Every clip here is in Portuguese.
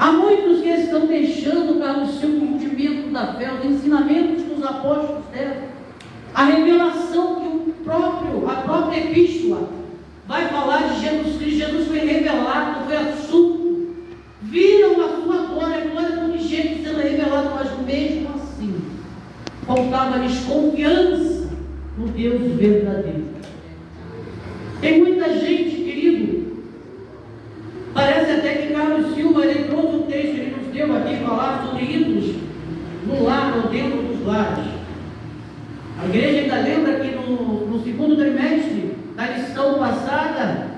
Há muitos que estão deixando para o seu rudimento da fé, os ensinamentos que os apóstolos deram, a revelação que a própria epístola vai falar de Jesus Cristo. Jesus foi revelado, foi assunto, viram a sua glória, a glória do unigênito sendo revelado, mas mesmo assim, faltava-lhes confiança no Deus verdadeiro. Tem muita gente, querido, parece até que Carlos Silva, ele trouxe um texto, ele nos deu aqui falar sobre ídolos no lar ou dentro dos lares. A igreja ainda lembra que no segundo trimestre da lição passada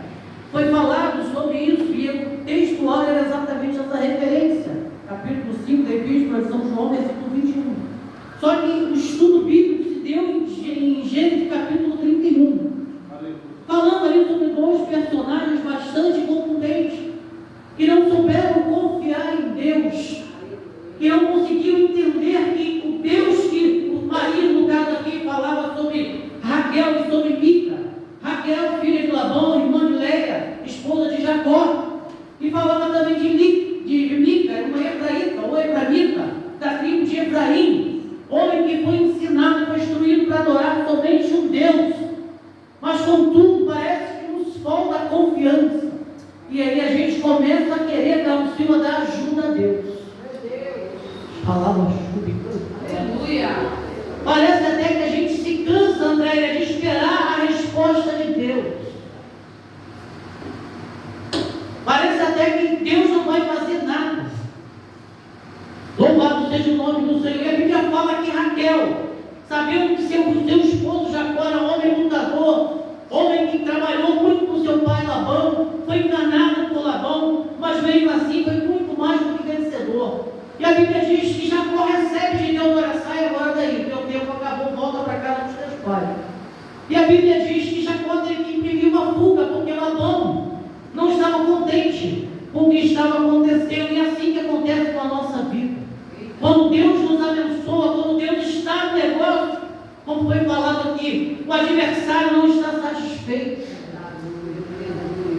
foi falado sobre isso, e o textual era exatamente essa referência, capítulo 5 da Epístola de São João, versículo 21. Só que o estudo bíblico se deu em Gênesis capítulo 31, falando ali sobre dois personagens bastante contundentes, que não souberam confiar em Deus, que não conseguiram entender que o Deus que o marido, no caso aqui, falava sobre Raquel e sobre Mica. Raquel, filha de Labão, irmã de Leia, esposa de Jacó, e falava também de Mica, uma efraíta, ou efraíta, da tribo de Efraim, homem que foi ensinado e foi instruído para adorar somente um Deus, mas contudo parece que nos falta confiança, e aí a gente começa a querer dar em cima da ajuda a Deus. Palavra aleluia. Parece até que a gente se cansa, Andréia, de esperar a resposta de Deus. Parece até que Deus não vai fazer nada. Louvado seja o nome do Senhor. E a Bíblia fala que Raquel, sabendo que seu esposo Jacó era homem lutador, homem que trabalhou muito com seu pai Labão, foi enganado por Labão, mas mesmo assim foi muito mais do que vencedor. E a Bíblia diz que Jacó recebe de Deus, olha, sai agora daí, teu tempo acabou, volta para casa dos teus pais. E a Bíblia diz que Jacó teve que imprimir uma fuga, porque Labão não estava contente com o que estava acontecendo, e é assim que acontece com a nossa vida. Quando Deus nos abençoa, quando Deus está no negócio, como foi falado aqui, o adversário não está satisfeito.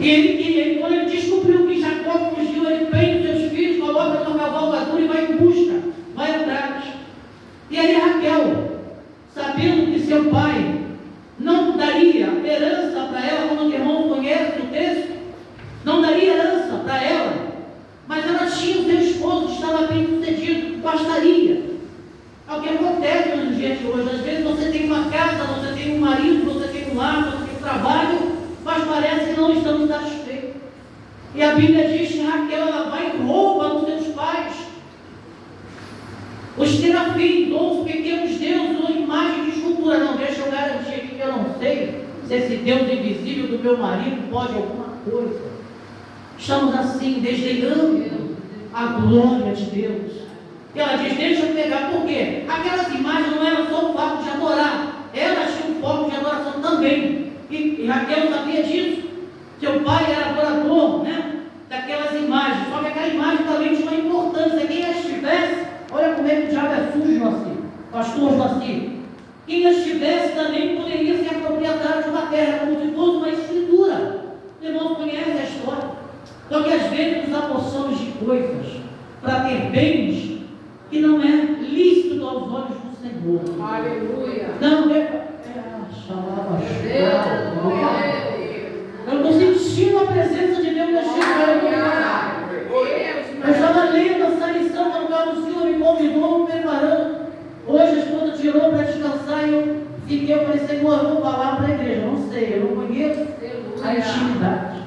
E quando ele descobriu que Jacó fugiu, ele prende seus filhos, coloca numa cavalgadura e vai em busca, vai atrás. E aí Raquel, sabendo que seu pai não daria herança para ela, como os irmãos conhecem o texto, não daria herança para ela, mas ela tinha o seu esposo que estava bem sucedido, bastaria. É o que acontece nos dias de hoje. Às vezes você tem uma casa, você tem um marido, você tem um lar, você tem um trabalho, mas parece que não estamos satisfeitos. E a Bíblia diz que Raquel, ela vai e rouba dos seus pais os terafins, ou os pequenos deuses, ou imagem de escultura. Não, deixa eu garantir aqui que eu não sei se esse Deus invisível do meu marido pode alguma coisa. Estamos assim, desdenhando a glória de Deus. E ela diz, deixa eu pegar, por quê? Aquelas imagens não eram só o fato de adorar, elas tinham um foco de adoração também. E Raquel sabia disso. Seu pai era adorador, né, daquelas imagens, só que aquela imagem também tinha uma importância. Quem as tivesse, olha como é que o diabo é sujo assim, pastor assim. Quem as tivesse também poderia ser proprietário de uma terra, como se fosse uma escritura. Os irmãos conhecem a história. Só que às vezes nos apossamos de coisas para ter bens que não é lícito aos olhos do Senhor. Aleluia. Não é. Eu estou sentindo a presença de Deus neste lugar. Eu estava lendo essa lição quando o Carlos Silva me convidou, me preparando. Hoje a esposa tirou para descansar e eu falei, Senhor, eu vou falar para a igreja. Não sei, eu não conheço a intimidade.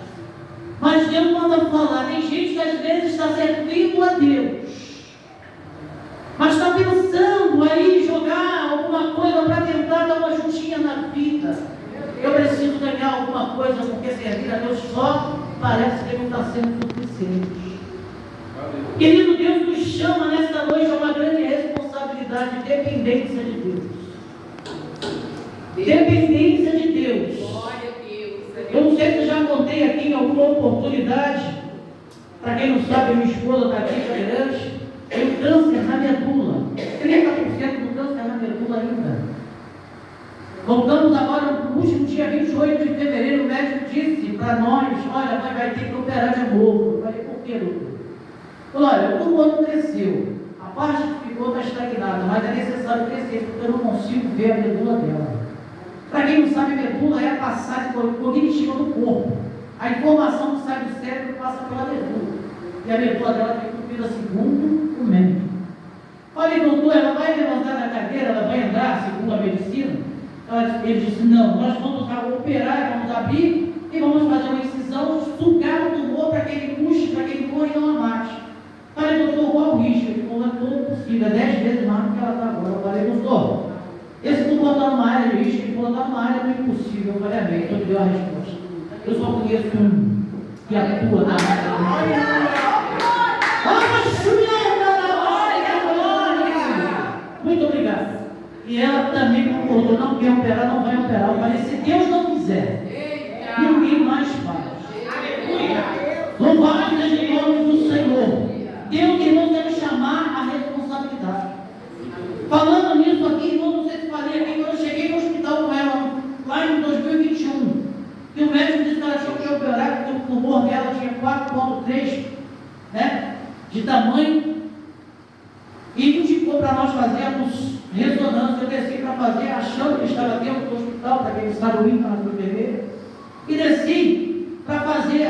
Mas Deus manda falar. Tem gente que às vezes está servindo a Deus, mas está pensando aí em jogar alguma coisa para tentar dar uma juntinha na vida. Eu preciso ganhar alguma coisa, porque servir a Deus só parece que não está sendo suficiente. Querido, Deus nos chama nesta noite a uma grande responsabilidade, dependência de Deus. Dependência de Deus. Eu não sei se eu já contei aqui em alguma oportunidade. Para quem não sabe, minha esposa está aqui, Fernandes. Tem câncer na medula, 30% do câncer na medula ainda. Voltamos agora no último dia 28 de fevereiro, o médico disse para nós, olha, vai ter que operar de novo. Eu falei, por quê, doutor? Falou: olha, o tumor cresceu, a parte que ficou está estagnada, mas é necessário crescer, porque eu não consigo ver a medula dela. Para quem não sabe, a medula é a passagem cognitiva do corpo. A informação que sai do cérebro passa pela medula. E a medula dela tem cumprida segundo o médico. Falei: doutor, ela vai levantar da cadeira, ela vai andar segundo a medicina? Ele disse: não, nós vamos operar, vamos abrir e vamos fazer uma incisão, sugar o tumor para que ele puxe, para que ele corra e não a mate. Falei: doutor, qual o risco? Ele falou: é todo possível, é 10 vezes mais do que ela está agora. Eu falei: doutor, esse tumor está numa área de risco? Ele falou: está numa área do impossível. Eu falei: amém, então me deu a resposta. Eu só conheço um que atua na área. Muito obrigado. E ela também concordou: não quer operar, não vai operar. Eu falei: se Deus não quiser, ninguém mais faz. Louvado seja o nome do Senhor. Deus, irmãos, deve chamar a responsabilidade. Falando nisso aqui, irmão, não sei se falei aqui, quando eu cheguei no hospital com ela, lá em 2021, que o médico disse que ela tinha que operar, porque o tumor dela tinha 4,3, né, de tamanho, e indicou para nós fazermos ressonância. Eu desci para fazer, achando que estava dentro do hospital, para quem sabe o INCA, na TV, e desci para fazer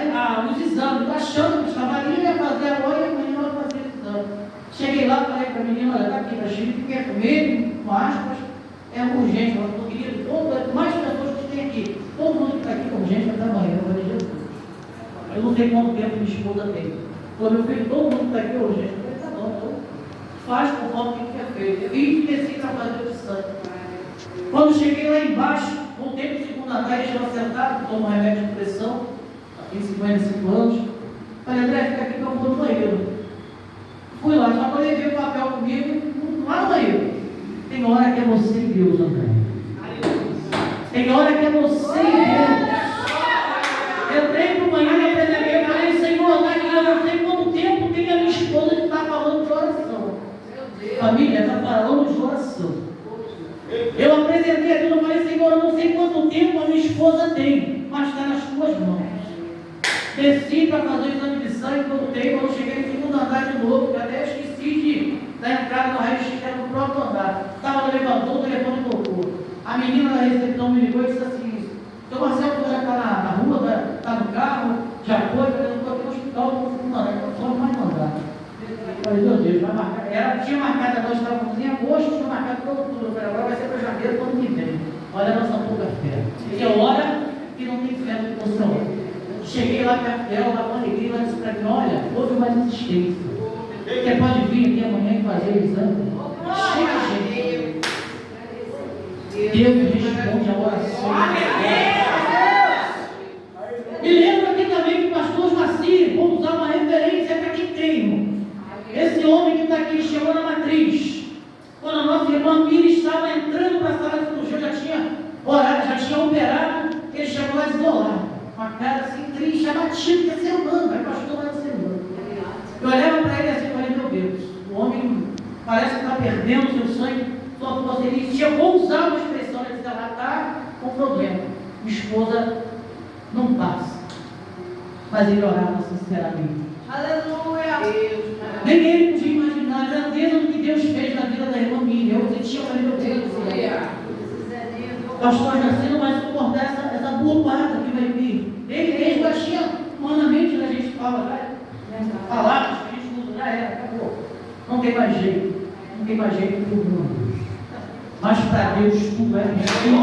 os exames, achando que estava ali, ia fazer agora e amanhã ia fazer o exame. Cheguei lá, falei para a menina: olha, está aqui, para Chico, quer comer, com aspas, é urgente. Ela falou: querido, mais pessoas que tem aqui, todo mundo que está aqui com urgente até amanhã. Eu falei: Jesus, eu não sei quanto tempo minha esposa tem. Falou: meu filho, todo mundo que está aqui é urgente. Eu falei: tá bom, então faz conforme o que é feito. Eu vim e desci para fazer o exame. Quando cheguei lá embaixo, voltei para o segundo andar, e estava sentado, tomo remédio de pressão, tem 55 anos. Falei: André, fica aqui que eu vou no banheiro. Fui lá, só que eu levei o papel comigo, lá no banheiro. Tem hora que é você e Deus, André. Tem hora que é você e Deus. Eu entrei para o banheiro e apresentei, falei: Senhor, eu não sei quanto tempo tem a minha esposa que está falando de oração. Família, está falando de oração. Eu apresentei aquilo, eu falei: Senhor, eu não sei quanto tempo a minha esposa tem, mas está nas tuas mãos. Desci para fazer o exame de sangue, quando cheguei no segundo andar de novo, que até esqueci da entrada no raio-x, que era no próprio andar. Estava levantou, o telefone tocou. A menina da recepção me ligou e disse assim: seu Marcelo já está na rua, está no carro, já foi, eu estou aqui no hospital, no segundo andar, então só mais mandar. Eu falei: meu Deus, vai marcar. Ela tinha marcado, nós estávamos em agosto, tinha marcado para outubro. Eu falei: agora vai ser para janeiro, quando me vem. Olha a nossa pouca fé. E é hora que não tem fé no que você olha. Cheguei lá perto dela, lá com alegria, ela disse para mim: olha, houve uma desistência. Você pode vir aqui amanhã e fazer o exame? Chega, gente. Deus responde a oração. Me lembro aqui também que o pastor Jacir, vou usar uma referência para quem tem. Esse homem que está aqui chegou na matriz. Quando a nossa irmã Miri estava entrando para a sala de cirurgia, já tinha operado, ele chegou lá isolado. Uma cara assim triste, abatido, que é ser humano, vai pastor, vai ser humano. Eu olhava para ele assim e falei: meu Deus, o homem parece que está perdendo seu sangue, sua força. Ele chegou a usar uma expressão, ele disse: ela está com problema, minha esposa não passa. Mas ele orava sinceramente. Aleluia! Nem ele podia imaginar a grandeza do que Deus fez na vida da irmã Miriam. Eu tinha falei: meu Deus, pastor Jacir não vai suportar essa bobada que vai vir. Ele baixinha, humanamente, a gente fala, né? Palavras que a gente usa, acabou. Não tem mais jeito. Não tem mais jeito para o mundo. Mas para Deus tudo é possível.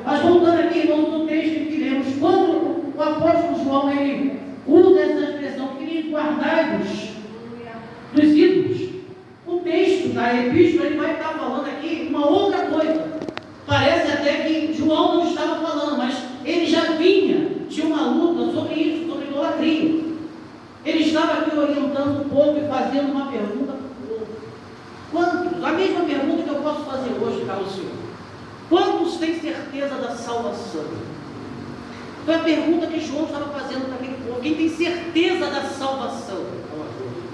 Mas voltando aqui, irmãos, no texto que lemos, quando o apóstolo João ele usa essa expressão: queridos, guardai-vos dos ídolos. O texto da epístola ele vai estar falando aqui uma outra coisa. Parece até que João não estava falando, mas ele já vinha de uma luta sobre isso, sobre idolatria. Ele estava aqui orientando o povo e fazendo uma pergunta para o povo. Quantos? A mesma pergunta que eu posso fazer hoje, Carlos Senhor. Quantos têm certeza da salvação? Foi a pergunta que João estava fazendo para aquele povo. Quem tem certeza da salvação?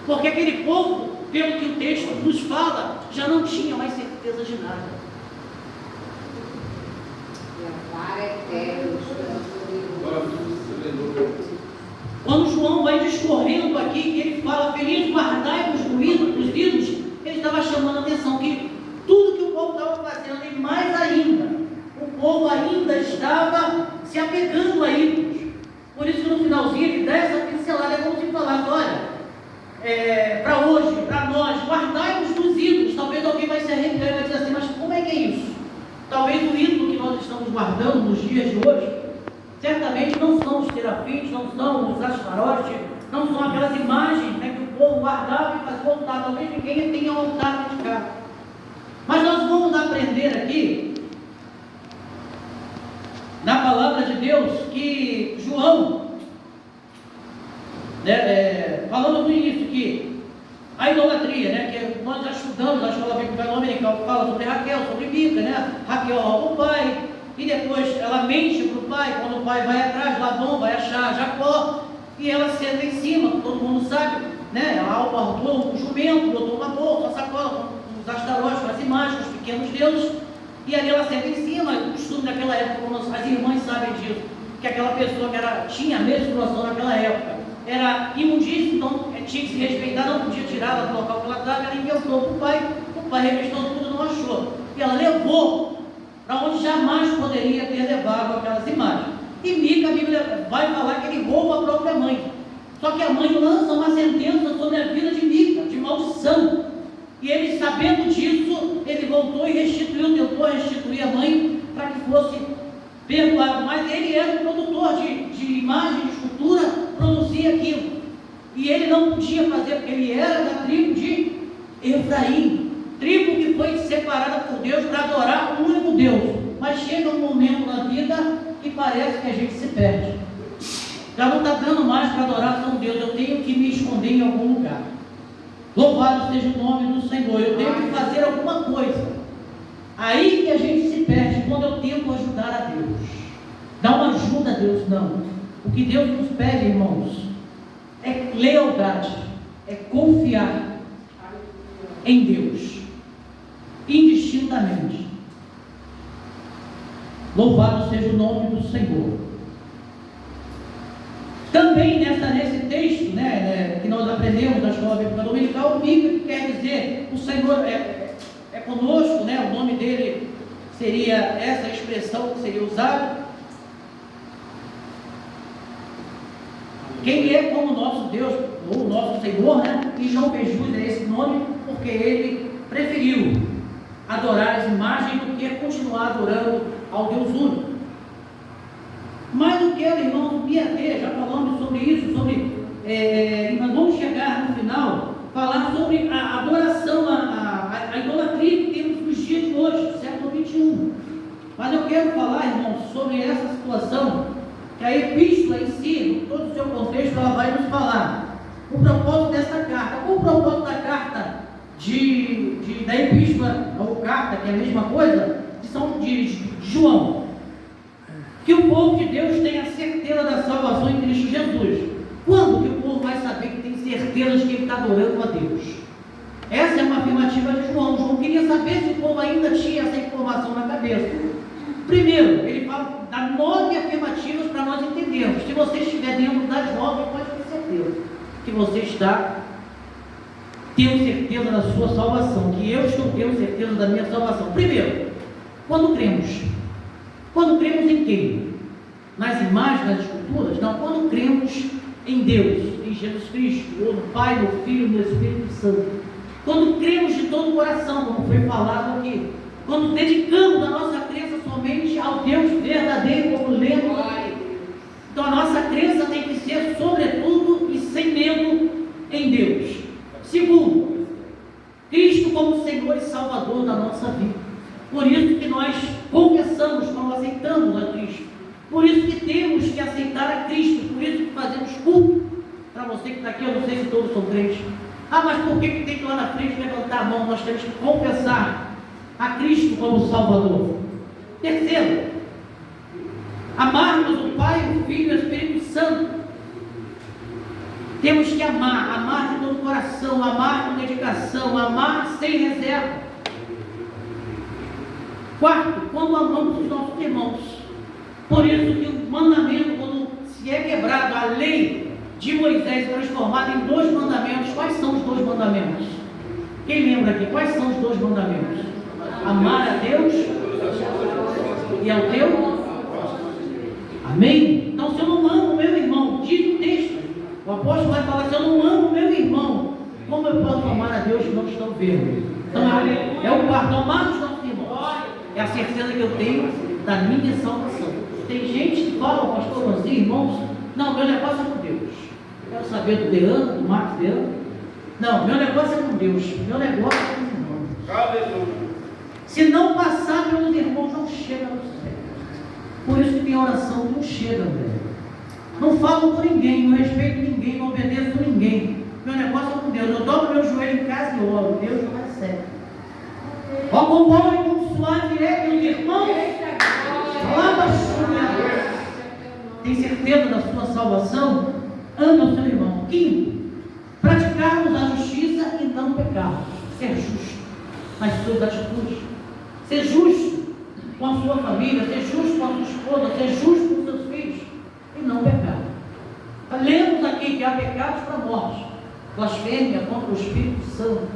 Porque aquele povo, pelo que o texto nos fala, já não tinha mais certeza de nada. Quando João vai discorrendo aqui, que ele fala, feliz guardai-vos dos ídolos, ele estava chamando a atenção que tudo que o povo estava fazendo, e mais ainda, o povo ainda estava se apegando a ídolos. Por isso que no finalzinho ele dá essa pincelada, é como se falasse, olha, para hoje, para nós, guardai-vos dos ídolos. Talvez alguém vai se arrepiar e vai dizer assim, mas como é que é isso? Talvez o ídolo que nós estamos guardando nos dias de hoje, certamente não são os terafins, não são os Ashtarote, não são aquelas imagens, né, que o povo guardava e fazia altar. Talvez ninguém tenha um altar dedicado. Mas nós vamos aprender aqui, na palavra de Deus, que João, falando no início que a idolatria, né, que nós já estudamos na escola bíblica dominical, que fala sobre Raquel, sobre Mica, né? Raquel rouba o pai, e depois ela mente para o pai. Quando o pai vai atrás, Labão vai achar Jacó, e ela senta em cima, todo mundo sabe, né? Ela alpartou um jumento, botou uma bolsa, uma sacola com os astarotes, com as imagens, com os pequenos deuses, e ali ela senta em cima. O costume daquela época, como as irmãs sabem disso, que aquela pessoa que tinha a menstruação naquela época era imundícia, então tinha que se respeitar, não podia tirá-la do local que ela estava. Ela inventou para o pai revistou tudo, não achou, e ela levou para onde jamais poderia ter levado aquelas imagens. E Mica, a Bíblia vai falar que ele rouba a própria mãe, só que a mãe lança uma sentença sobre a vida de Mica, de maldição, e ele, sabendo disso, ele voltou e restituiu, tentou restituir a mãe para que fosse perdoado. Mas ele era um produtor de imagem, de escultura, produzia aquilo, e ele não podia fazer, porque ele era da tribo de Efraim, tribo que foi separada por Deus para adorar o único Deus. Mas chega um momento na vida que parece que a gente se perde, já não está dando mais para adorar São Deus, eu tenho que me esconder em algum lugar. Louvado seja o nome do Senhor, eu tenho que fazer alguma coisa. Aí que a gente se perde, quando eu tento ajudar a Deus, dar uma ajuda a Deus. Não, o que Deus nos pede, irmãos, é lealdade, é confiar em Deus, indistintamente. Louvado seja o nome do Senhor. Também nesse texto, né, que nós aprendemos na escola bíblica dominical, Mica, que quer dizer, o Senhor é conosco, né, o nome dele seria essa expressão que seria usada. Quem é como nosso Deus, ou nosso Senhor, né? E João Jesus é esse nome porque ele preferiu adorar as imagens do que continuar adorando ao Deus único. Mas eu quero, irmãos, já falamos sobre isso, nós vamos chegar no final, falar sobre a adoração, a idolatria que temos nos dias de hoje, século 21. Mas eu quero falar, irmãos, sobre essa situação, que a epístola em si, todo o seu contexto, ela vai nos falar o propósito dessa carta. Qual o propósito da carta da epístola, ou carta, que é a mesma coisa, de João? Que o povo de Deus tenha certeza da salvação em Cristo Jesus. Quando que o povo vai saber que tem certeza de que ele está adorando a Deus? Essa é uma afirmativa de João. João queria saber se o povo ainda tinha essa informação na cabeça. Primeiro, ele fala, dá 9 afirmativas para nós entendermos. Se você estiver dentro das 9, pode ter certeza que você está tendo certeza da sua salvação, que eu estou tendo certeza da minha salvação. Primeiro, quando cremos. Quando cremos em quem? Nas imagens, nas esculturas? Não, quando cremos em Deus, em Jesus Cristo, ou no Pai, no Filho, no Espírito Santo. Quando cremos de todo o coração, como foi falado aqui. Quando dedicamos a nossa crença somente ao Deus verdadeiro, como lemos aqui. Então a nossa crença tem que ser, sobretudo e sem medo, em Deus. Segundo, Cristo como Senhor e Salvador da nossa vida. Por isso que nós confessamos, nós aceitamos a Cristo. Por isso que temos que aceitar a Cristo. Por isso que fazemos culto. Para você que está aqui, eu não sei se todos são crentes. Mas por que tem que ir lá na frente levantar a mão? Nós temos que confessar a Cristo como Salvador. Terceiro, amarmos o Pai, o Filho e o Espírito Santo. Temos que amar de todo o coração, amar com dedicação, amar sem reserva. Quarto, quando amamos os nossos irmãos. Por isso que o mandamento, quando se é quebrado a lei de Moisés transformado em 2 mandamentos. Quais são os 2 mandamentos? Quem lembra aqui? Quais são os 2 mandamentos? Amar a Deus e ao teu. Amém? Então, se eu não amo o meu irmão, diz o texto, o apóstolo vai falar: se eu não amo o meu irmão, como eu posso amar a Deus se não estou vendo? Então, é o quarto: amar os nossos irmãos. É a certeza que eu tenho da minha salvação. Tem gente que fala, pastor, assim, irmãos, não, meu negócio é com Deus. Quero saber do Deano, do Marcos Deano. Não, meu negócio é com Deus. Meu negócio é com os irmãos. Aleluia. Se não passar pelos irmãos, não chega no céu. Por isso que tem oração, não chega, velho. Não falo por ninguém, não respeito ninguém, não obedeço ninguém. Meu negócio é com Deus. Eu dobro meu joelho em casa e oro. Deus não recebe. Ó, com bom e com suave é, meus irmãos. Lava sua. Tem certeza da sua salvação? Ama o seu irmão. Quinto, praticarmos a justiça e não pecarmos. Ser justo nas suas atitudes. Ser justo com a sua família, ser justo com a sua esposa, ser justo com seus filhos e não pecar. Lemos aqui que há pecados para a morte, blasfêmia contra o Espírito Santo.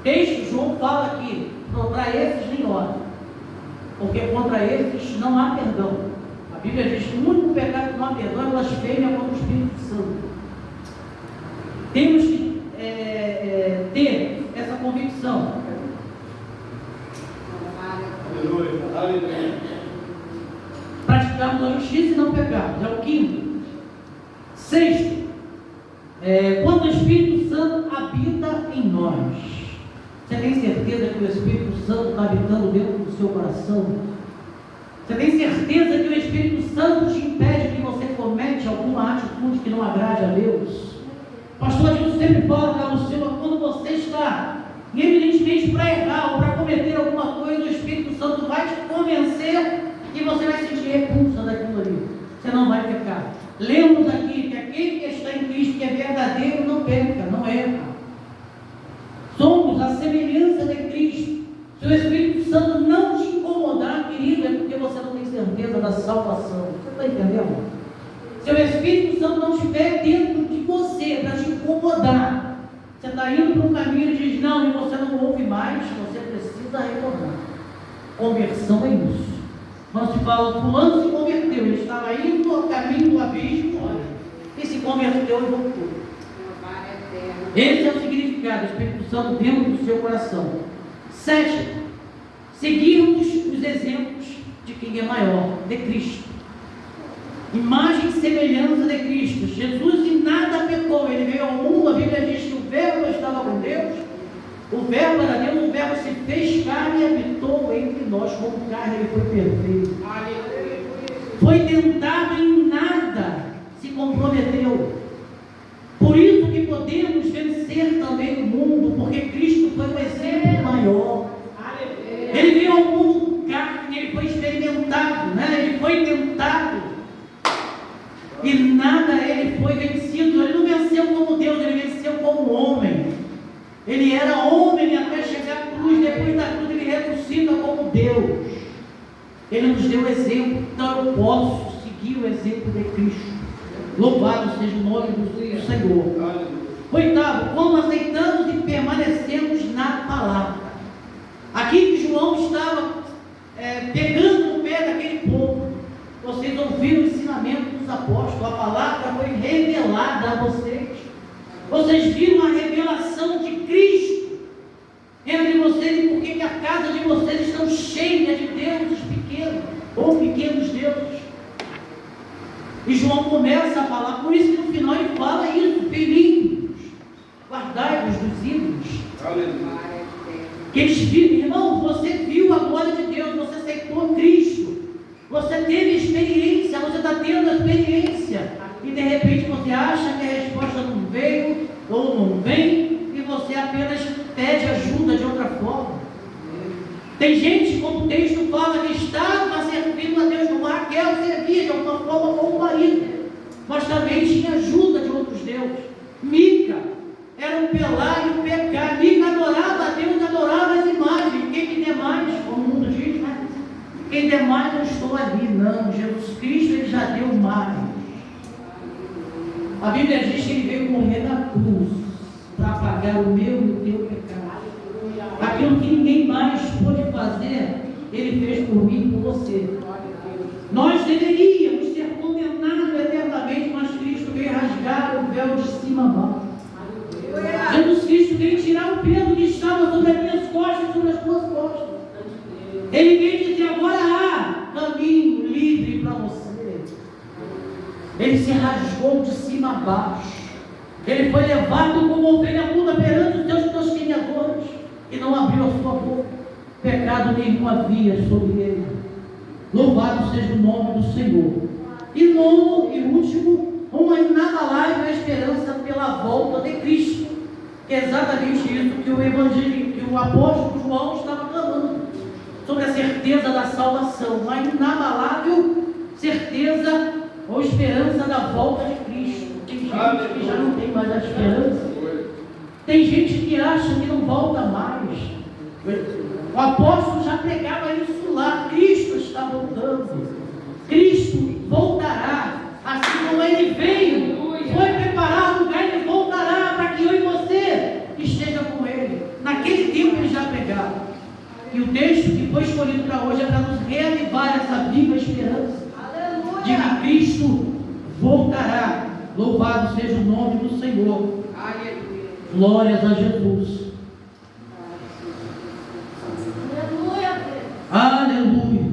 Texto, João fala aqui, para esses nem ora, porque contra esses não há perdão. A Bíblia diz que o único pecado que não há perdão é blasfêmia contra o Espírito Santo. Temos que ter essa convicção. Praticarmos a justiça e não pecarmos. É o quinto. Sexto, quando o Espírito Santo habita em nós. Você tem certeza que o Espírito Santo está habitando dentro do seu coração? Você tem certeza que o Espírito Santo te impede que você comete alguma atitude que não agrade a Deus? Pastor Adilson sempre fala, Carlos Silva, quando você está evidentemente para errar ou para cometer alguma coisa, o Espírito Santo vai te convencer e você vai sentir repulsa daquilo ali. Você não vai pecar. Lemos aqui que aquele que está em Cristo, que é verdadeiro, não peca, não erra. Somos a semelhança de Cristo. Se o Espírito Santo não te incomodar, querido, é porque você não tem certeza da salvação. Você está entendendo? Se o Espírito Santo não estiver dentro de você para te incomodar, você está indo para um caminho e diz não, e você não ouve mais, você precisa retornar. Conversão é isso. Quando se fala, fulano se converteu, ele estava indo ao caminho do abismo e se converteu e voltou. Esse é o significado do Espírito Santo dentro do seu coração. 7. Seguirmos os exemplos de quem é maior, de Cristo. Imagem e semelhança de Cristo. Jesus em nada pecou, ele veio ao mundo, a Bíblia diz que o verbo estava com Deus, o verbo era Deus, o verbo se fez carne e habitou entre nós, como carne ele foi perfeito. Foi tentado em nada, se comprometeu. Por isso que podemos vencer também o mundo, porque Cristo foi um exemplo maior. Ele veio ao mundo com carne, ele foi experimentado, ele foi tentado. E nada ele foi vencido. Ele não venceu como Deus, ele venceu como homem. Ele era homem até chegar à cruz. Depois da cruz ele ressuscita como Deus. Ele nos deu exemplo. Então eu posso seguir o exemplo de Cristo. Louvado seja o nome do Senhor. 8, como aceitamos e permanecemos na palavra. Aqui que João estava pegando no pé daquele povo. Vocês ouviram o ensinamento dos apóstolos, a palavra foi revelada a vocês. Vocês viram a revelação de Cristo entre vocês e por que a casa de vocês estão cheia de deuses pequenos, ou pequenos deuses. E João começa a falar, por isso que no final ele fala isso, filhinhos, guardai-vos dos ídolos. Que eles viram, irmão, você viu a glória de Deus, você aceitou Cristo. Você teve experiência, você está tendo a experiência, e de repente você acha que a resposta não veio, ou não vem, e você apenas pede ajuda de outra forma. Tem gente, como o texto fala, que estava servindo a Deus, como Raquel servia de alguma forma com o marido, mas também tinha ajuda de outros deuses. Mica era um pelar e um pecar. Mica adorava a Deus, adorava as imagens. Quem que der mais, como o mundo diz, né? Quem der mais, eu estou ali. Não, Jesus Cristo, ele já deu mais. A Bíblia diz que ele veio morrer na cruz para pagar o meu e o teu pecado. Aquilo que ninguém mais pôde fazer, ele fez por mim e por você. Nós deveríamos ser condenados eternamente, mas Cristo veio rasgar o véu de cima a baixo. Jesus Cristo veio tirar o peso que estava sobre as minhas costas e sobre as tuas costas. Ele veio dizer: agora há caminho livre para você. Ele se rasgou de cima a baixo. Ele foi levado como ovelha muda perante os teus tosqueadores e não abriu a sua boca. Pecado nenhum havia sobre ele. Louvado seja o nome do Senhor. E nono e último, uma inabalável esperança pela volta de Cristo. Que é exatamente isso que o evangelho, que o apóstolo João estava clamando, sobre a certeza da salvação, uma inabalável certeza ou esperança da volta de Cristo. Tem gente que já não tem mais a esperança. Tem gente que acha que não volta mais. O apóstolo já pregava isso lá. Cristo está voltando. Cristo voltará. Assim como ele veio, foi preparar o lugar, ele voltará para que eu e você esteja com ele. Naquele tempo ele já pregava. E o texto que foi escolhido para hoje é para nos reavivar essa viva esperança de que Cristo voltará. Louvado seja o nome do Senhor. Glórias a Jesus. Aleluia.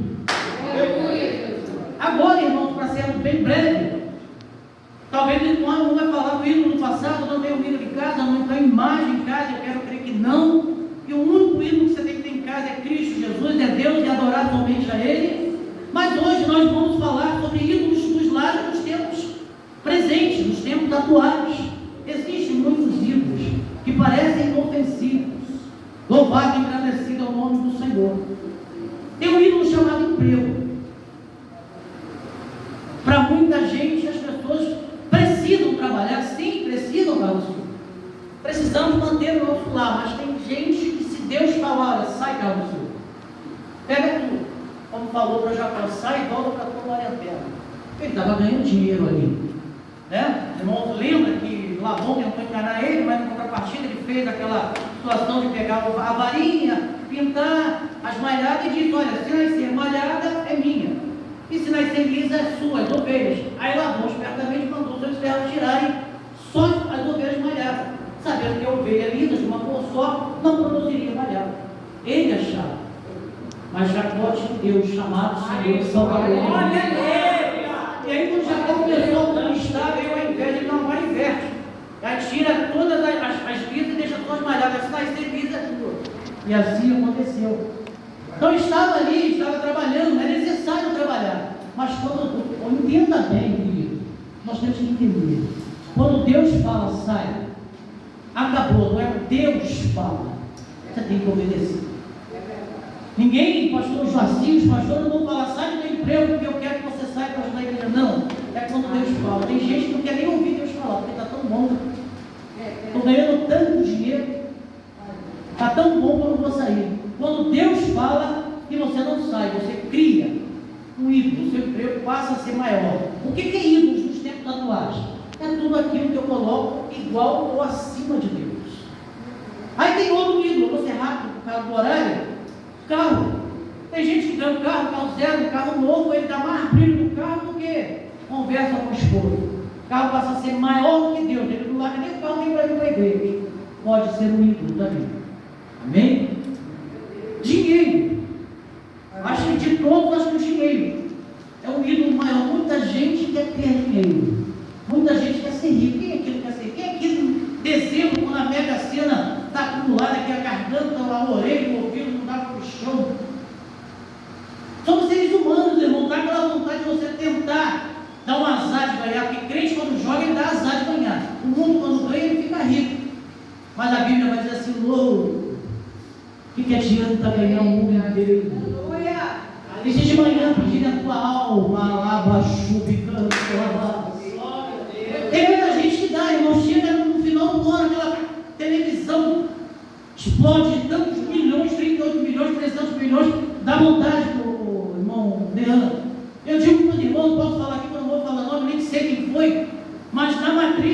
Agora, irmãos, para sermos bem breve, talvez não vai falar do ídolo do passado, não tenho ídolo em casa, não tenho imagem em casa, eu quero crer que não. E o único ídolo que você tem que ter em casa é Cristo Jesus, é Deus, e adorar somente a Ele. Mas hoje nós vamos falar sobre ídolos dos lares nos tempos presentes, nos tempos atuais. Existem muitos ídolos que parecem inofensivos. Louvado e agradecido ao nome do Senhor. Tem um ídolo chamado emprego. Para muita gente, as pessoas precisam trabalhar, sim, precisam, Carlos. Precisamos manter o nosso lar, mas tem gente que, se Deus falar, olha, sai, Carlos, pega tudo, como falou para Jacó, sai e volta para a tua glória eterna. Ele estava ganhando dinheiro ali, né? Irmão, lembra que Labão tentou enganar ele, mas na contrapartida ele fez aquela situação de pegar a varinha, pintar as malhadas e disse: olha, se nascer malhada é minha, e se nascer lisa é sua, as ovelhas. Aí Labão espertamente mandou seus servos tirarem só as ovelhas malhadas, sabendo que a ovelha lisa de uma cor só não produziria malhada. Ele achava, mas Jacó tinha Deus chamado Senhor de Salvador. E aí quando Jacó começou a conquistar, veio a inveja. Ele não, agora inverte. Aí tira todas as lisas e deixa todas malhadas. Se nascer lisa é tua. E assim aconteceu. Então estava ali, estava trabalhando, é necessário trabalhar. Mas entenda bem, querido, nós temos que entender. Quando Deus fala, sai, acabou, não é Deus fala. Você tem que obedecer. Ninguém, pastor Joaci, os pastores não vão falar, sai do teu emprego porque eu quero que você saia para ajudar a igreja. Não, é quando Deus fala. Tem gente que não quer nem ouvir Deus falar, porque está tão bom. Estou ganhando tanto dinheiro, está tão bom que eu não vou sair. Quando Deus fala e você não sai, você cria um ídolo, o seu emprego passa a ser maior. O que é ídolos nos tempos atuais? É tudo aquilo que eu coloco igual ou acima de Deus. Aí tem outro ídolo, você rápido por causa do horário. Carro. Tem gente que ganha um carro zero, um carro novo, ele dá mais brilho no carro do que conversa com o esposo. O carro passa a ser maior do que Deus. Ele não larga nem o carro nem para ir para a igreja. Pode ser um ídolo também. Amém? Dinheiro. Acho que de todos, acho que o dinheiro é um ídolo maior. Muita gente quer ter dinheiro. Muita gente quer ser rico. Quem é que quer ser rico? Quem é que em dezembro, quando a Mega Sena está acumulada aqui, a garganta, a orelha, o ouvido, não dá para o chão? Somos seres humanos, irmão. Dá aquela vontade de você tentar dar um azar de ganhar. Porque crente, quando joga, ele dá azar de ganhar. O mundo, quando ganha, ele fica rico. Mas a Bíblia vai dizer assim: louco, o que adianta ganhar o mundo inteiro? E se de manhã pedir a tua alma, lava, chuva e canto, lava. Tem muita gente que dá, irmão, chega no final do ano, aquela televisão explode de tantos milhões, 38 milhões, 300 milhões, dá vontade para o irmão Leandro. Eu digo para os irmãos, não posso falar aqui, porque eu não vou falar nome, nem sei quem foi, mas na matriz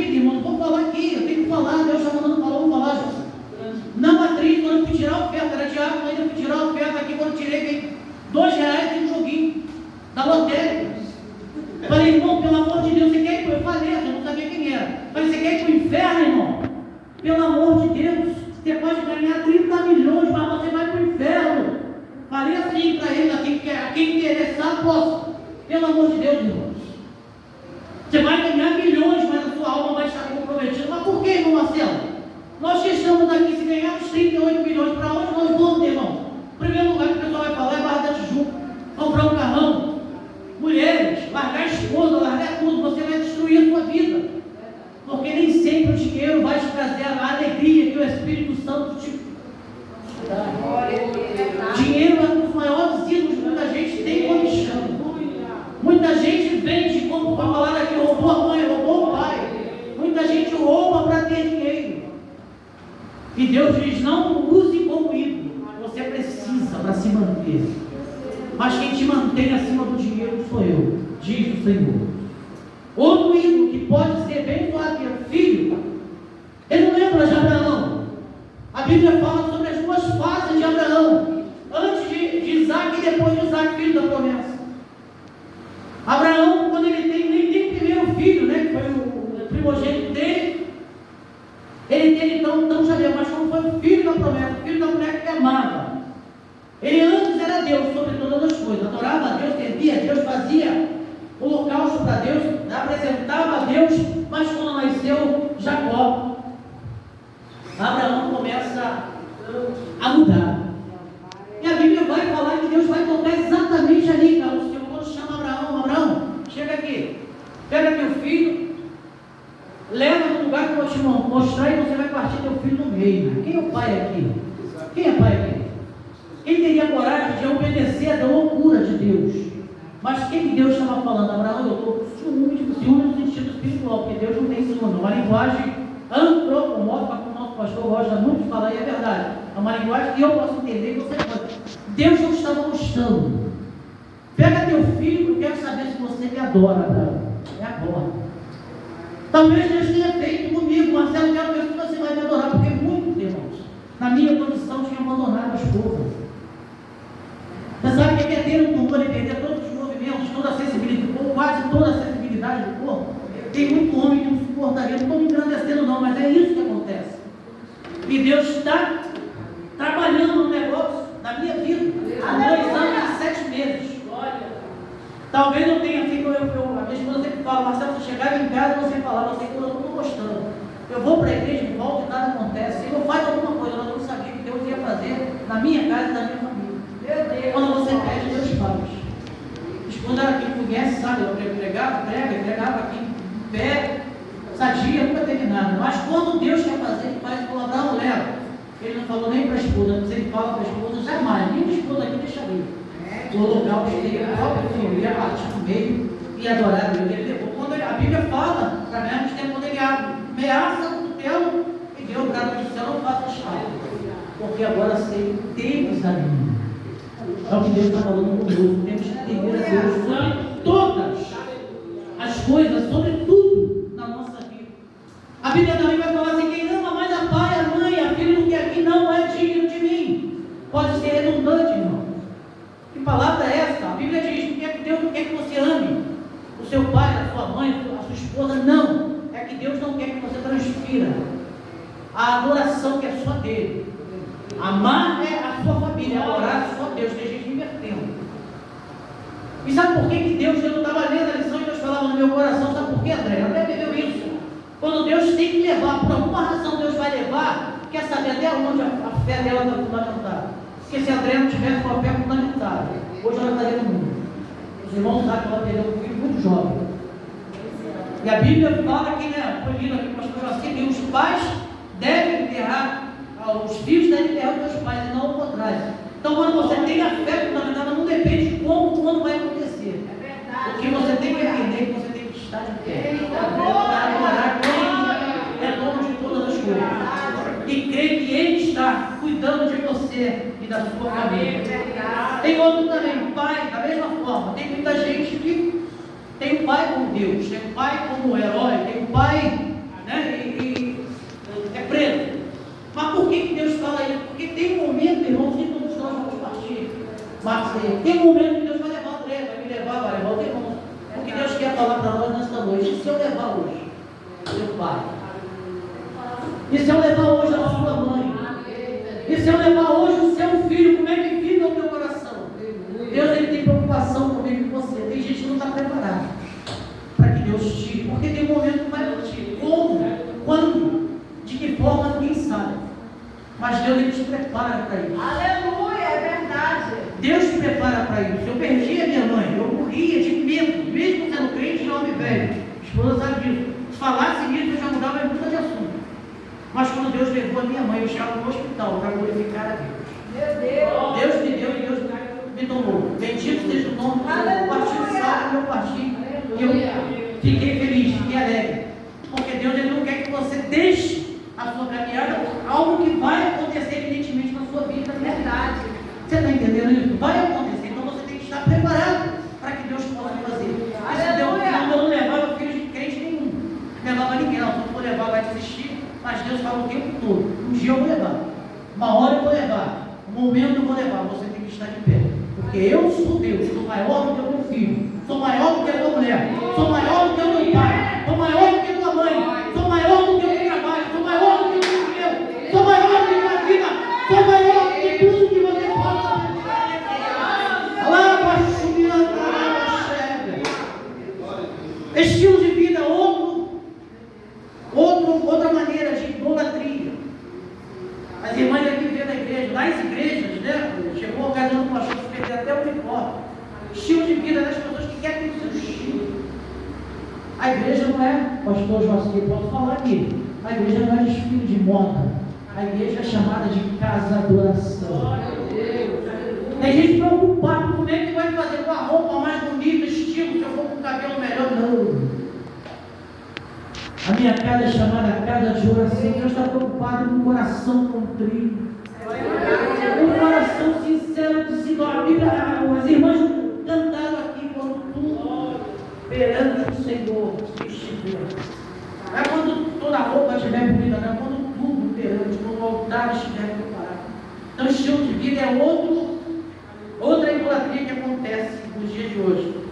Pelo amor de Deus, você pode ganhar 30 milhões, mas você vai para o inferno. Falei assim para ele, a quem interessar, posso. Pelo amor de Deus, irmãos. Você vai ganhar milhões, mas a sua alma vai estar comprometida. Mas por que, irmão Marcelo? Nós que estamos aqui, se ganharmos 38 milhões, para onde nós vamos, irmão? O primeiro lugar que o pessoal vai falar é Barra da Tijuca, comprar um carrão. Mulheres, largar a esposa, largar tudo, você vai destruir a sua vida. Porque nem sempre o dinheiro vai te trazer a alegria que o Espírito Santo te dá. Dinheiro é um dos maiores ídolos que muita gente tem comichão. Muita gente vende, como foi falado aqui, roubou a mãe, roubou o pai. Muita gente rouba para ter dinheiro. E Deus diz, não use como ídolo. Você precisa para se manter. Mas quem te mantém acima do dinheiro sou eu, diz o Senhor. Outro ídolo que pode ser bem claro que é filho. Ele não lembra de Abraão. A Bíblia fala sobre as duas fases de Abraão. Antes de Isaac e depois de Isaac, filho da promessa. Abraão, quando ele nem tem o primeiro filho, né, que foi o primogênito dele, ele teve então já deu, mas como foi o filho da promessa, o filho da mulher que ele amava. Ele antes era Deus sobre todas as coisas, adorava a Deus, servia a Deus, fazia holocausto para Deus, apresentava a Deus, mas quando nasceu Jacó, Abraão começa a mudar. E a Bíblia vai falar que Deus vai tocar exatamente ali, cara. O Senhor quando chama Abraão, chega aqui, pega teu filho, leva no lugar que eu vou te mostrar e você vai partir teu filho no meio. Quem é o pai aqui? Quem é pai aqui? Quem teria coragem de obedecer a loucura de Deus? Mas o que Deus estava falando? Abraão, eu estou com ciúme no sentido espiritual, porque Deus não tem ciúme, é uma linguagem antropomórfica, como o nosso pastor gosta muito de falar, e é verdade. É uma linguagem que eu posso entender e você pode. Deus não estava gostando. Pega teu filho, eu quero saber se você me adora, Abraão. É agora. Talvez Deus tenha feito comigo, Marcelo, eu quero ver se você vai me adorar, porque muitos irmãos, na minha condição, tinham abandonado a esposa. Você sabe o que é ter um tumor e perder todos os movimentos, toda a sensibilidade, ou quase toda a sensibilidade do corpo? Tem muito homem que não suportaria, não estou me engrandecendo não, mas é isso que acontece. E Deus está trabalhando no negócio da minha vida, há 2 anos e 7 meses. Talvez eu tenha feito, a minha esposa sempre fala, Marcelo, você chegava em casa e você falava, você eu não estou gostando. Eu vou para a igreja, volto e nada acontece. Senhor, faz alguma coisa, eu não sabia que Deus ia fazer na minha casa e na minha família. Quando você pede, Deus faz. Quando era aqui conhece, sabe, eu pregava aqui em pé, sadia, nunca teve nada. Mas quando Deus quer fazer, Ele faz com Abraão, leva. Ele não falou nem para a esposa, mas ele fala para a esposa, jamais, nem a esposa aqui deixa ele. O local que ele o próprio filho ia partir no meio e adorar a Deus. Ele levou. Quando a Bíblia fala, para nós temos quando ele ameaça o tutelo e deu o brado do céu, não faça chave. Porque agora sei, temes a mim. É o que Deus está falando conosco. Temos que temer a Deus sobre todas as coisas, sobre tudo na nossa vida. A Bíblia também vai falar assim: quem ama mais a pai, a mãe, a filho do que aqui não é digno de mim. Pode ser redundante, irmão. Que palavra é essa? A Bíblia diz: Deus não quer que você ame o seu pai, a sua mãe, a sua esposa. Não. É que Deus não quer que você transfira a adoração que é só dele. Amar é a sua família, adorar é só Deus. Tem gente invertendo. E sabe por que Deus, eu estava lendo a lição e Deus falava no meu coração? Sabe por que, André? André viveu isso. Quando Deus tem que levar, por alguma razão Deus vai levar, quer saber até onde a fé dela está fundamentada. Porque se André não tivesse uma fé fundamentada, hoje ela estaria no mundo. Os irmãos sabem que ela perdeu um filho muito jovem. E a Bíblia fala que, né, foi lido aqui com pastor assim, que os pais devem enterrar, os filhos devem enterrar os seus pais, e não o contrário. Então, quando você tem a fé fundamentada, não depende de como, quando vai acontecer. É verdade. O que você tem que entender é que você tem que estar de pé. Para adorar quem é dono de todas as coisas. E crê que Ele está cuidando de você e da sua família. Tem outro também, pai, da mesma forma. Tem muita gente que tem um pai como Deus, tem um pai como herói, tem um pai, né, e é preso. Mas por que Deus fala isso? Porque tem um momento, irmãos, que todos nós vamos partir. Mas tem um momento que Deus vai levar o trem, vai me levar, vai levar o irmão. O que Deus quer falar para nós nesta noite? E se eu levar hoje? Meu pai. E se eu levar se eu levar hoje o seu filho, como é que fica o teu coração? Deus, ele tem preocupação comigo e com você. Tem gente que não está preparada para que Deus tire, porque tem um momento que vai tirar. Como? Quando? De que forma? Ninguém sabe. Mas Deus, ele te prepara para isso. Aleluia, é verdade. Deus te prepara para isso. Eu perdi a minha mãe, eu morria de medo, mesmo sendo crente de homem velho. A esposa sabe disso. Se falasse nisso, eu já mudava muito de assunto. Mas quando Deus levou a minha mãe, eu estava no hospital para glorificar a Deus. Meu Deus. Deus me deu e Deus me tomou. Bendito seja o nome do Senhor. Parti salvo, eu parti. E eu fiquei feliz, fiquei alegre. Porque Deus, ele não quer que você deixe a sua caminhada por algo que vai acontecer evidentemente na sua vida. Verdade. Você está entendendo isso? Vai acontecer. Então você tem que estar preparado para que Deus possa fazer. Esse Deus não levava filho de crente nenhum. Não levava ninguém. Não, se eu for levar, vai desistir. Mas Deus fala o tempo todo. Um dia eu vou levar. Uma hora eu vou levar. Um momento eu vou levar. Você tem que estar de pé. Porque eu sou Deus. Sou maior do que o meu filho. Sou maior do que a tua mulher. Sou maior do que o meu pai. Sou maior do que a tua mãe. Sou maior do que o teu trabalho. Sou maior do que o teu dinheiro. Sou maior do que a tua vida. Sou maior do que tudo que você possa pensar. Estilo de vida, outra maneira de idolatria. As irmãs aqui vendo a igreja, nas igrejas, né? Chegou a ocasião do pastor se perder até o uniforme. Estilo de vida das pessoas que querem ter o seu estilo. A igreja não é, pastor Joaquim, eu posso falar aqui. A igreja não é desfile de moda. A igreja é chamada de casa adoração. Tem gente preocupada como é que vai fazer com a roupa mais bonita, estilo, se eu for com o cabelo melhor. Não. A minha casa é chamada casa de oração. Deus está preocupado com o coração contrito. Um coração sincero de se dormir. As irmãs cantaram aqui quando tudo perante o Senhor estiver. Não é quando toda a roupa estiver bonita, não é quando tudo perante, quando o altar estiver preparado. Então, estilo de vida é outra idolatria que acontece nos dias de hoje.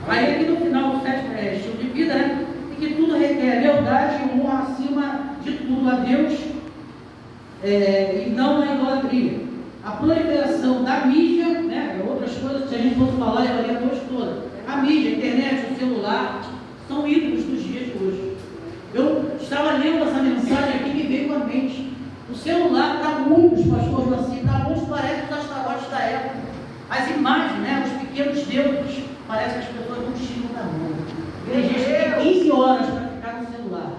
Aí aqui no final do sétimo estilo de vida, né? E que tudo requer lealdade e honra acima de tudo a Deus e não a idolatria. A proliferação da mídia, né? Outras coisas que se a gente fosse falar, levaria a noite toda. A mídia, a internet, o celular, são ídolos dos dias de hoje. Eu estava lendo essa mensagem aqui e me veio à mente. O celular, para muitos, pastor Joaquim, para muitos parece os astarotes da época. As imagens, né? Os pequenos deuses, parece que as pessoas não tiram da mão. Tem gente que tem 15 horas para ficar no celular,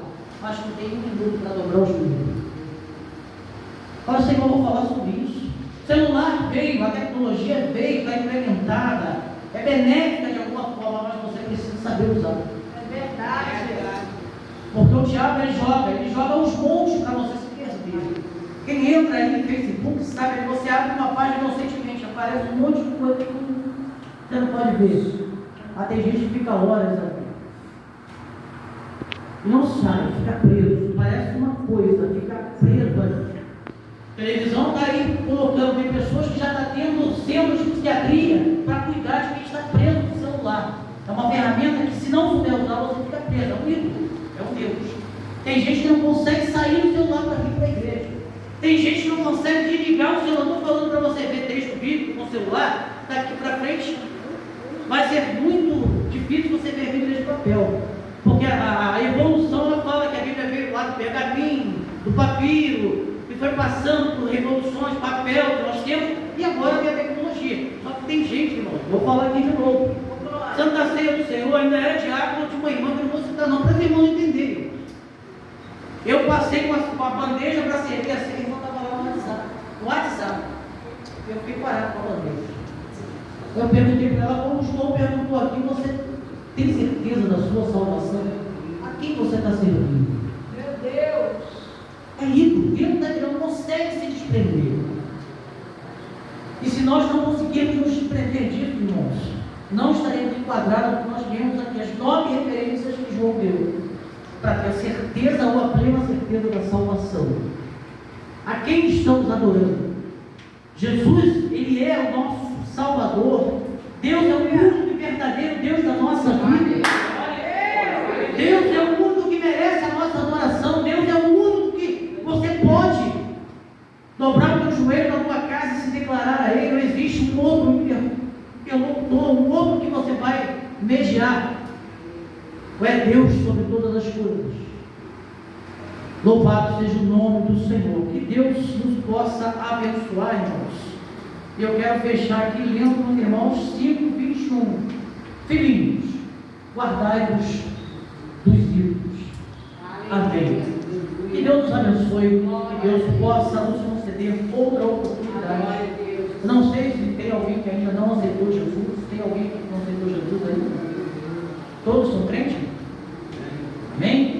mas não tem 1 minuto para dobrar os joelhos. Olha, sei que eu vou falar sobre isso. O celular veio, a tecnologia veio, está implementada, é benéfica de alguma forma, mas você precisa saber usar. É verdade. Porque o diabo ele joga uns montes para você se perder. Quem entra aí no Facebook sabe que você abre uma página inocentemente, aparece um monte de coisa que você não pode ver. Tem gente que fica horas ali. Não sai, fica preso. Parece uma coisa, fica preso ali. A televisão está aí colocando, tem pessoas que já estão tendo centros de psiquiatria para cuidar de quem está preso no celular. É uma ferramenta que, se não souber usar, você fica preso. É um ídolo, é um Deus. Tem gente que não consegue sair do celular para vir para a igreja. Tem gente que não consegue desligar o celular. Estou falando para você ver texto bíblico com o celular, daqui para frente vai ser muito difícil você ver a Bíblia de papel. Porque a evolução ela fala que a Bíblia veio lá do pergaminho, do papiro, e foi passando por revoluções, papel que nós temos, e agora vem a tecnologia. Só que tem gente, irmão, vou falar aqui de novo. Santa Ceia do Senhor ainda era diácono de uma irmã que eu não vou citar não, para os irmãos entenderem. Eu passei com a bandeja para servir a ceia, a irmã estava lá no WhatsApp. Eu fiquei parado com a bandeja. Eu perguntei para ela, como o João perguntou aqui, você tem certeza da sua salvação? A quem você está servindo? Meu Deus! É ídolo, Deus não consegue se desprender. E se nós não conseguirmos nos desprender disso, irmãos, não estaremos enquadrados porque nós temos aqui as 9 referências que João deu, para ter a certeza ou a plena certeza da salvação. A quem estamos adorando? Jesus, Ele é o nosso Salvador. Deus é o único e verdadeiro Deus da nossa vida. Deus é o único que merece será? Ou é Deus sobre todas as coisas? Louvado seja o nome do Senhor. Que Deus nos possa abençoar, irmãos. E eu quero fechar aqui lendo com os irmãos 5:21. Filhinhos, guardai-vos dos ídolos. Amém. Que Deus nos abençoe. Que Deus possa nos conceder outra oportunidade. Eu não sei se tem alguém que ainda não aceitou Jesus. Tem alguém que não aceitou Jesus ainda? Todos são crentes? Amém?